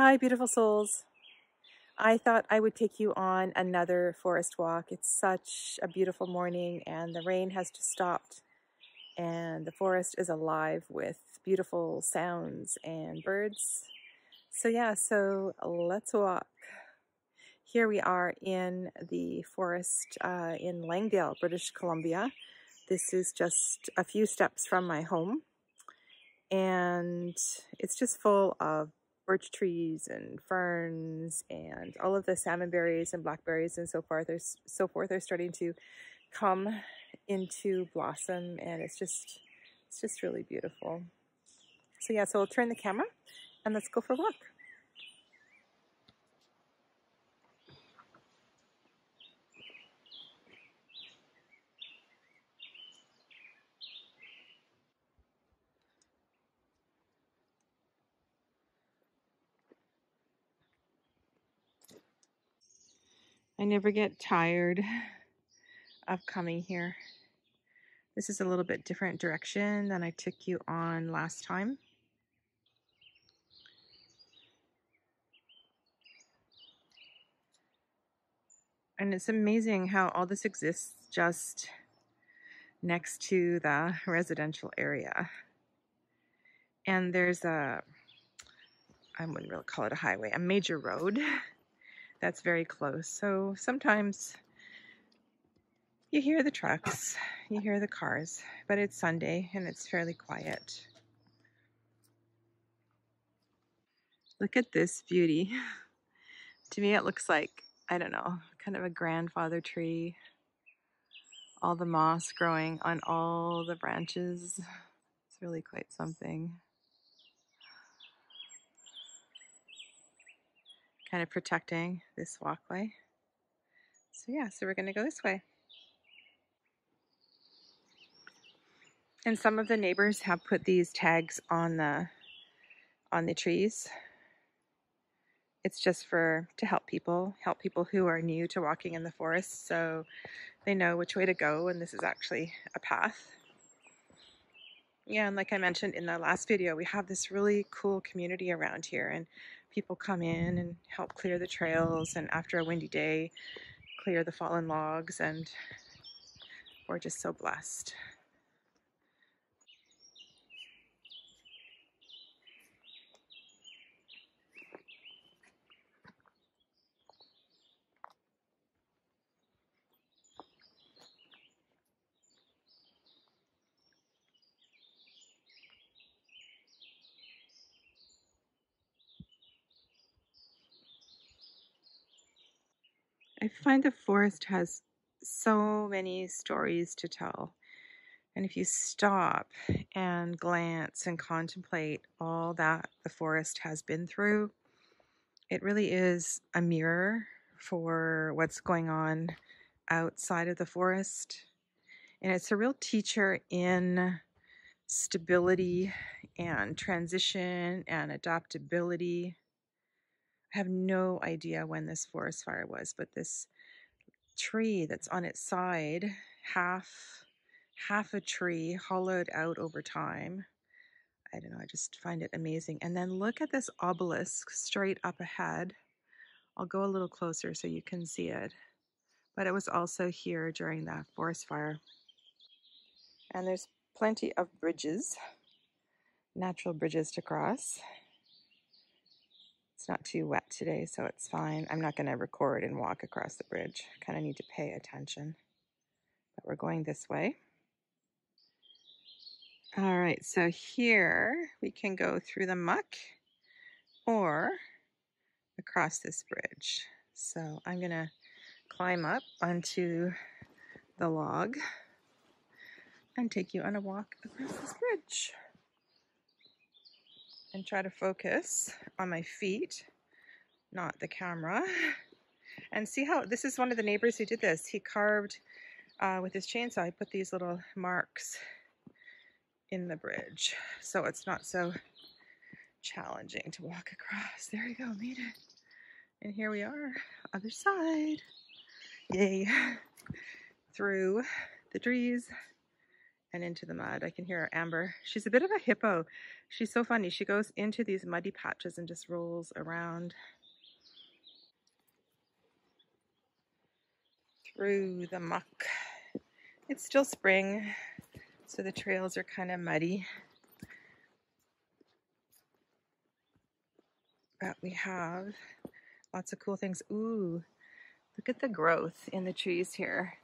Hi, beautiful souls. I thought I would take you on another forest walk. It's such a beautiful morning, and the rain has just stopped, and the forest is alive with beautiful sounds and birds. So let's walk. Here we are in the forest in Langdale, British Columbia. This is just a few steps from my home, and it's just full of birch trees and ferns, and all of the salmonberries and blackberries and so forth are starting to come into blossom, and it's just really beautiful. So I'll turn the camera and let's go for a walk. I never get tired of coming here. This is a little bit different direction than I took you on last time. And it's amazing how all this exists just next to the residential area. And there's I wouldn't really call it a highway, a major road that's very close. So sometimes you hear the trucks, you hear the cars, but it's Sunday and it's fairly quiet. Look at this beauty. To me, it looks like, I don't know, kind of a grandfather tree. All the moss growing on all the branches. It's really quite something. Kind of protecting this walkway. So we're gonna go this way. And some of the neighbors have put these tags on the trees. It's just to help people who are new to walking in the forest, so they know which way to go, and this is actually a path. Yeah, and like I mentioned in the last video, we have this really cool community around here, and people come in and help clear the trails, and after a windy day, clear the fallen logs, and we're just so blessed. I find the forest has so many stories to tell. And if you stop and glance and contemplate all that the forest has been through, it really is a mirror for what's going on outside of the forest. And it's a real teacher in stability and transition and adaptability. I have no idea when this forest fire was, but this tree that's on its side, half a tree hollowed out over time. I don't know, I just find it amazing. And then look at this obelisk straight up ahead. I'll go a little closer so you can see it. But it was also here during that forest fire. And there's plenty of bridges, natural bridges to cross. It's not too wet today, so it's fine. I'm not going to record and walk across the bridge. Kind of need to pay attention. But we're going this way. All right, so here we can go through the muck or across this bridge. So I'm going to climb up onto the log and take you on a walk across this bridge. And try to focus on my feet, not the camera. And see how, this is one of the neighbors who did this. He carved with his chainsaw, he put these little marks in the bridge, so it's not so challenging to walk across. There we go, made it. And here we are, other side. Yay. Through the trees and into the mud. I can hear Amber. She's a bit of a hippo. She's so funny. She goes into these muddy patches and just rolls around through the muck. It's still spring, so the trails are kind of muddy. But we have lots of cool things. Ooh, look at the growth in the trees here.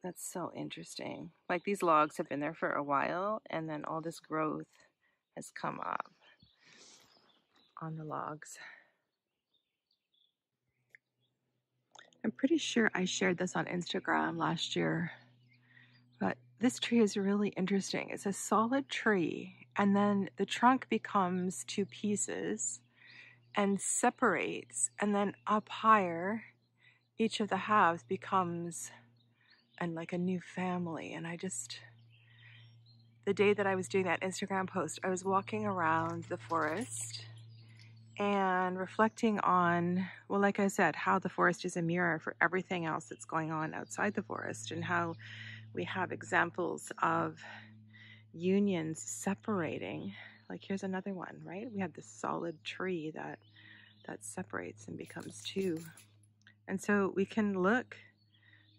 That's so interesting. Like these logs have been there for a while, and then all this growth has come up on the logs. I'm pretty sure I shared this on Instagram last year, but this tree is really interesting. It's a solid tree, and then the trunk becomes two pieces and separates, and then up higher, each of the halves becomes like a new family. And the day that I was doing that Instagram post, I was walking around the forest and reflecting on, well, like I said, how the forest is a mirror for everything else that's going on outside the forest, and how we have examples of unions separating. Like here's another one, right? We have this solid tree that separates and becomes two. And so we can look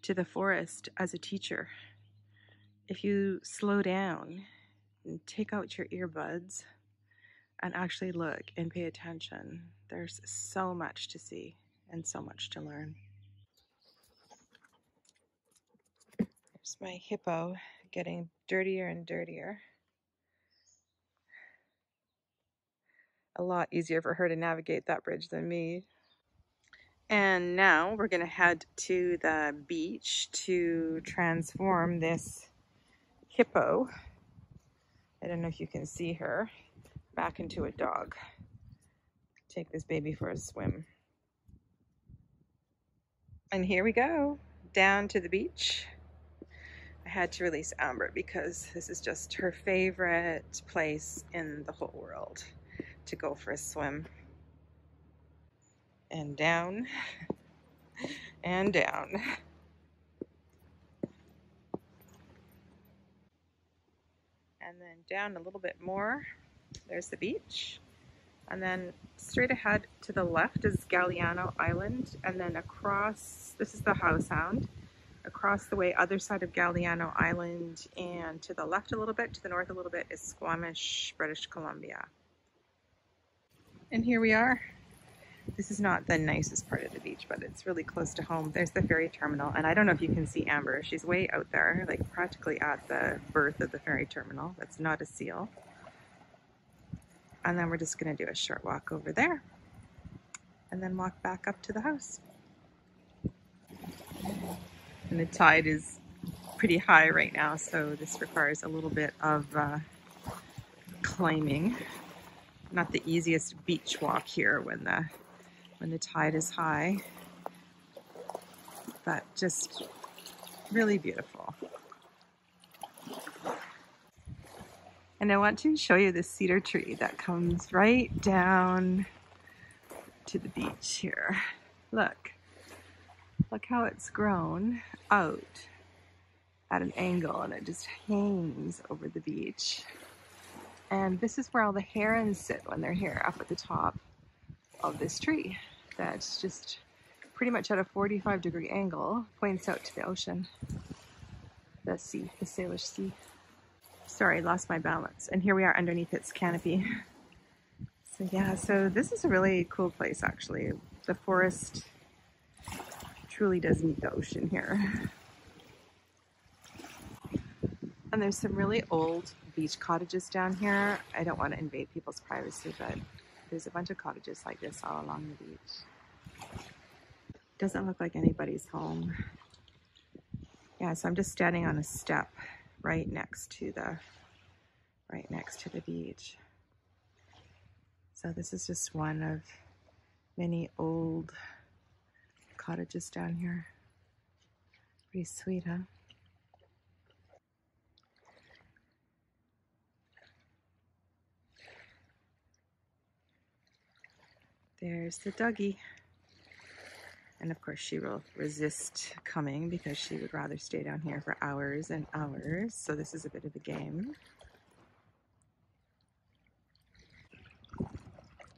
to the forest as a teacher. If you slow down and take out your earbuds and actually look and pay attention, there's so much to see and so much to learn. There's my hippo getting dirtier and dirtier. A lot easier for her to navigate that bridge than me. And now we're going to head to the beach to transform this hippo, I don't know if you can see her, back into a dog. Take this baby for a swim. And here we go, down to the beach. I had to release Amber because this is just her favorite place in the whole world to go for a swim. And down, and down. And then down a little bit more, there's the beach. And then straight ahead to the left is Galliano Island. And then across, this is the Howe Sound. Across the way, other side of Galliano Island, and to the left a little bit, to the north a little bit, is Squamish, British Columbia. And here we are. This is not the nicest part of the beach, but it's really close to home. There's the ferry terminal, and I don't know if you can see Amber. She's way out there, like practically at the berth of the ferry terminal. That's not a seal. And then we're just gonna do a short walk over there and then walk back up to the house. And the tide is pretty high right now, so this requires a little bit of climbing. Not the easiest beach walk here when the tide is high, but just really beautiful. And I want to show you this cedar tree that comes right down to the beach here. Look how it's grown out at an angle, and it just hangs over the beach. And this is where all the herons sit when they're here, up at the top of this tree. That's just pretty much at a 45-degree angle, points out to the ocean, the sea, the Salish Sea. Sorry, lost my balance. And here we are underneath its canopy. So yeah, so this is a really cool place actually. The forest truly does meet the ocean here. And there's some really old beach cottages down here. I don't want to invade people's privacy, but there's a bunch of cottages like this all along the beach. Doesn't look like anybody's home. Yeah, so I'm just standing on a step right next to the beach. So this is just one of many old cottages down here. Pretty sweet, huh? There's the doggy. And of course she will resist coming because she would rather stay down here for hours and hours. So this is a bit of a game.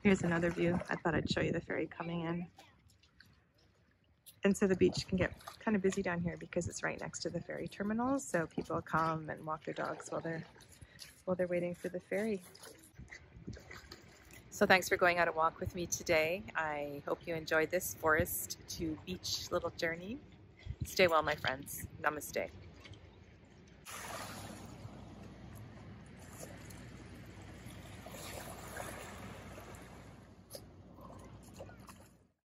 Here's another view. I thought I'd show you the ferry coming in. And so the beach can get kind of busy down here because it's right next to the ferry terminals. So people come and walk their dogs while they're waiting for the ferry. So thanks for going on a walk with me today. I hope you enjoyed this forest to beach little journey. Stay well, my friends. Namaste.